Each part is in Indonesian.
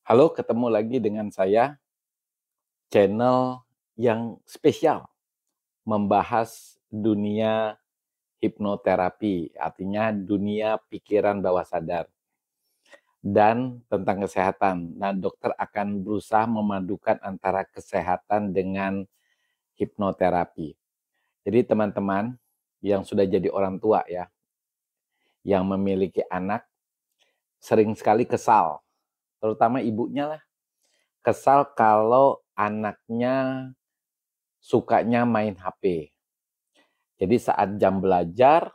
Halo, ketemu lagi dengan saya, channel yang spesial membahas dunia hipnoterapi, artinya dunia pikiran bawah sadar dan tentang kesehatan. Nah, dokter akan berusaha memadukan antara kesehatan dengan hipnoterapi. Jadi teman-teman yang sudah jadi orang tua ya, yang memiliki anak sering sekali kesal, terutama ibunya lah, kesal kalau anaknya sukanya main HP. Jadi saat jam belajar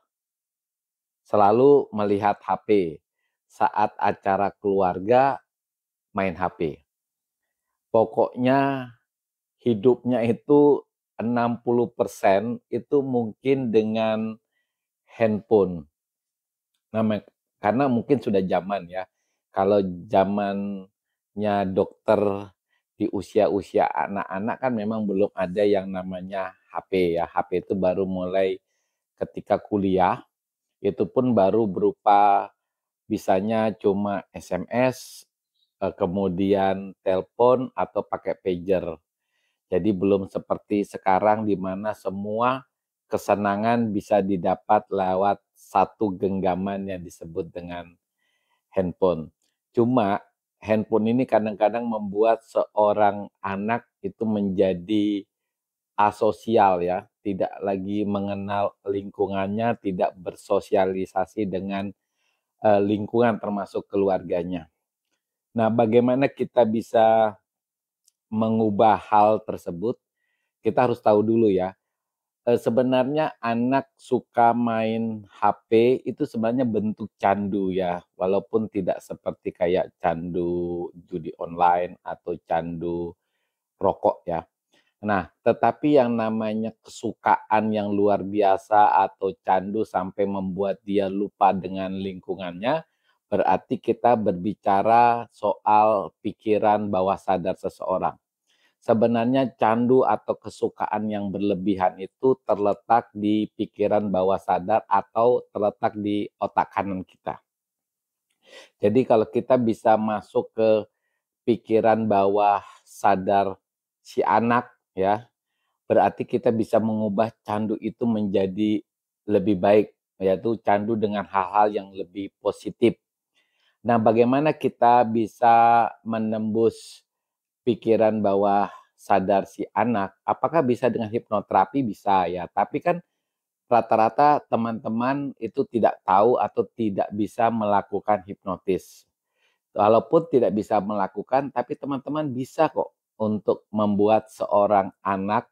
selalu melihat HP. Saat acara keluarga main HP. Pokoknya hidupnya itu 60% itu mungkin dengan handphone. Nah, karena mungkin sudah zaman ya. Kalau zamannya dokter di usia-usia anak-anak kan memang belum ada yang namanya HP ya. HP itu baru mulai ketika kuliah, itu pun baru berupa bisanya cuma SMS, kemudian telepon atau pakai pager. Jadi belum seperti sekarang di mana semua kesenangan bisa didapat lewat satu genggaman yang disebut dengan handphone. Cuma handphone ini kadang-kadang membuat seorang anak itu menjadi asosial ya, tidak lagi mengenal lingkungannya, tidak bersosialisasi dengan lingkungan termasuk keluarganya. Nah, bagaimana kita bisa mengubah hal tersebut? Kita harus tahu dulu ya, sebenarnya anak suka main HP itu sebenarnya bentuk candu ya, walaupun tidak seperti kayak candu judi online atau candu rokok ya. Nah, tetapi yang namanya kesukaan yang luar biasa atau candu sampai membuat dia lupa dengan lingkungannya, berarti kita berbicara soal pikiran bawah sadar seseorang. Sebenarnya candu atau kesukaan yang berlebihan itu terletak di pikiran bawah sadar atau terletak di otak kanan kita. Jadi kalau kita bisa masuk ke pikiran bawah sadar si anak ya, berarti kita bisa mengubah candu itu menjadi lebih baik, yaitu candu dengan hal-hal yang lebih positif. Nah, bagaimana kita bisa menembus pikiran bawah sadar si anak? Apakah bisa dengan hipnoterapi? Bisa ya, tapi kan rata-rata teman-teman itu tidak tahu atau tidak bisa melakukan hipnotis. Walaupun tidak bisa melakukan, tapi teman-teman bisa kok untuk membuat seorang anak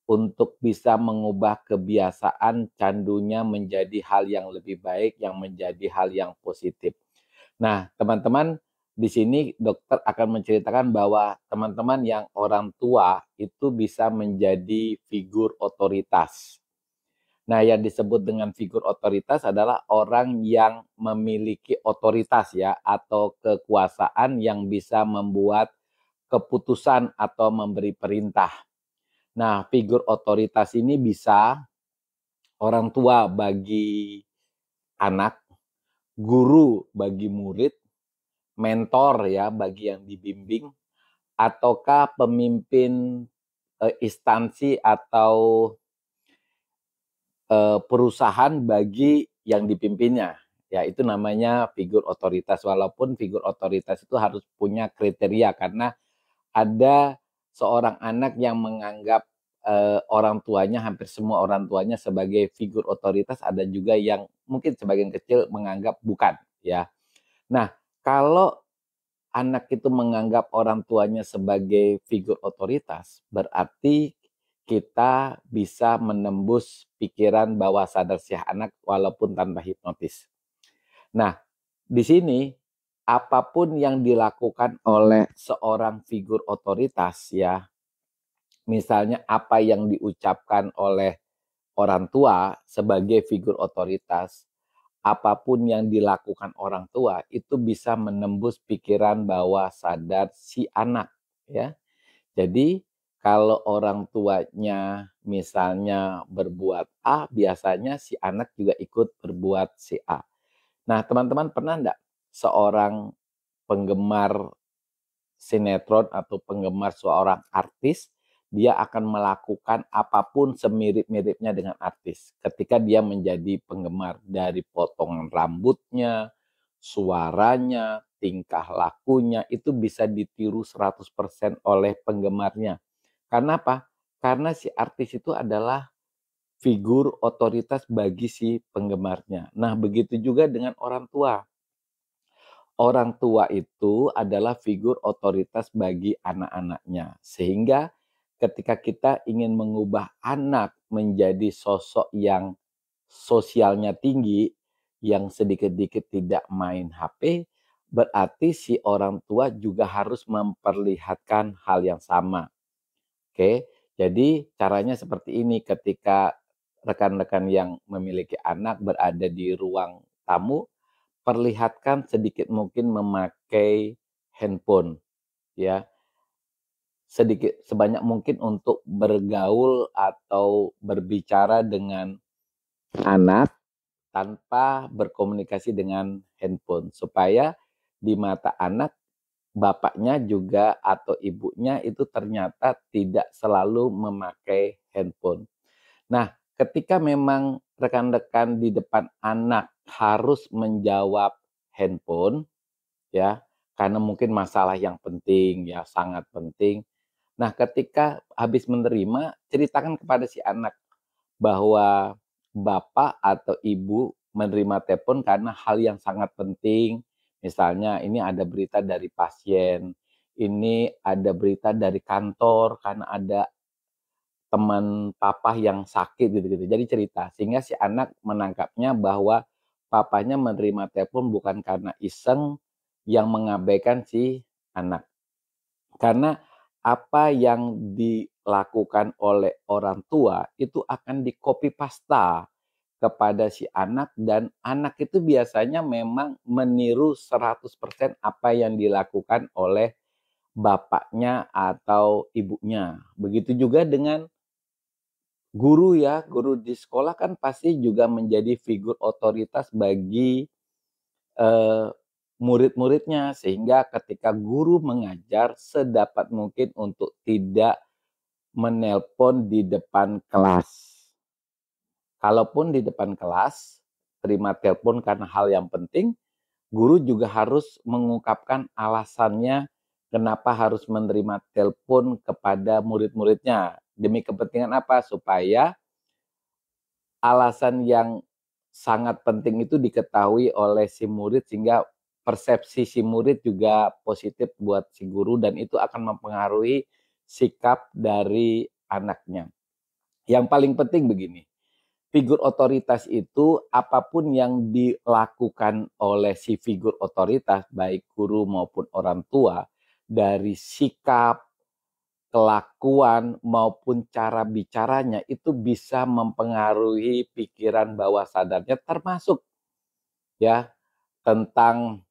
untuk bisa mengubah kebiasaan candunya menjadi hal yang lebih baik, yang menjadi hal yang positif. Nah, teman-teman, di sini dokter akan menceritakan bahwa teman-teman yang orang tua itu bisa menjadi figur otoritas. Nah, yang disebut dengan figur otoritas adalah orang yang memiliki otoritas ya, atau kekuasaan yang bisa membuat keputusan atau memberi perintah. Nah, figur otoritas ini bisa orang tua bagi anak, guru bagi murid, mentor ya bagi yang dibimbing, ataukah pemimpin instansi atau perusahaan bagi yang dipimpinnya. Ya, itu namanya figur otoritas. Walaupun figur otoritas itu harus punya kriteria karena ada seorang anak yang menganggap orang tuanya, hampir semua orang tuanya sebagai figur otoritas, ada juga yang mungkin sebagian kecil menganggap bukan ya. Nah, kalau anak itu menganggap orang tuanya sebagai figur otoritas, berarti kita bisa menembus pikiran bawah sadar si anak walaupun tanpa hipnotis. Nah, di sini apapun yang dilakukan oleh seorang figur otoritas ya, misalnya apa yang diucapkan oleh orang tua sebagai figur otoritas, apapun yang dilakukan orang tua itu bisa menembus pikiran bawah sadar si anak ya. Jadi kalau orang tuanya misalnya berbuat A, biasanya si anak juga ikut berbuat si A. Nah, teman-teman pernah enggak seorang penggemar sinetron atau penggemar seorang artis, dia akan melakukan apapun semirip-miripnya dengan artis. Ketika dia menjadi penggemar, dari potongan rambutnya, suaranya, tingkah lakunya, itu bisa ditiru 100% oleh penggemarnya. Karena apa? Karena si artis itu adalah figur otoritas bagi si penggemarnya. Nah, begitu juga dengan orang tua. Orang tua itu adalah figur otoritas bagi anak-anaknya. Sehingga ketika kita ingin mengubah anak menjadi sosok yang sosialnya tinggi, yang sedikit-dikit tidak main HP, berarti si orang tua juga harus memperlihatkan hal yang sama. Oke, jadi caranya seperti ini ketika rekan-rekan yang memiliki anak berada di ruang tamu, perlihatkan sedikit mungkin memakai handphone, ya. Sedikit sebanyak mungkin untuk bergaul atau berbicara dengan anak tanpa berkomunikasi dengan handphone, supaya di mata anak, bapaknya juga atau ibunya itu ternyata tidak selalu memakai handphone. Nah, ketika memang rekan-rekan di depan anak harus menjawab handphone, ya, karena mungkin masalah yang penting, ya, sangat penting. Nah, ketika habis menerima, ceritakan kepada si anak bahwa bapak atau ibu menerima telepon karena hal yang sangat penting. Misalnya ini ada berita dari pasien, ini ada berita dari kantor karena ada teman papa yang sakit gitu-gitu. Jadi cerita sehingga si anak menangkapnya bahwa papanya menerima telepon bukan karena iseng yang mengabaikan si anak. Karena apa yang dilakukan oleh orang tua itu akan di-copy pasta kepada si anak, dan anak itu biasanya memang meniru 100% apa yang dilakukan oleh bapaknya atau ibunya. Begitu juga dengan guru, ya, guru di sekolah kan pasti juga menjadi figur otoritas bagi murid-muridnya, sehingga ketika guru mengajar sedapat mungkin untuk tidak menelpon di depan kelas. Kalaupun di depan kelas, terima telepon karena hal yang penting, guru juga harus mengungkapkan alasannya kenapa harus menerima telepon kepada murid-muridnya. Demi kepentingan apa? Supaya alasan yang sangat penting itu diketahui oleh si murid, sehingga persepsi si murid juga positif buat si guru, dan itu akan mempengaruhi sikap dari anaknya. Yang paling penting begini, figur otoritas itu apapun yang dilakukan oleh si figur otoritas, baik guru maupun orang tua, dari sikap, kelakuan maupun cara bicaranya itu bisa mempengaruhi pikiran bawah sadarnya, termasuk, ya, tentang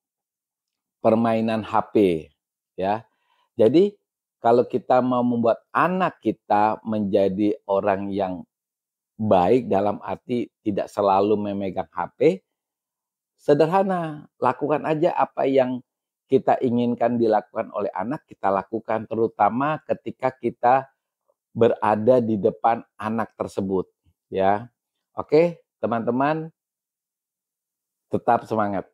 permainan HP, ya. Jadi kalau kita mau membuat anak kita menjadi orang yang baik dalam arti tidak selalu memegang HP, sederhana, lakukan aja apa yang kita inginkan dilakukan oleh anak, kita lakukan, terutama ketika kita berada di depan anak tersebut, ya. Oke, teman-teman, tetap semangat.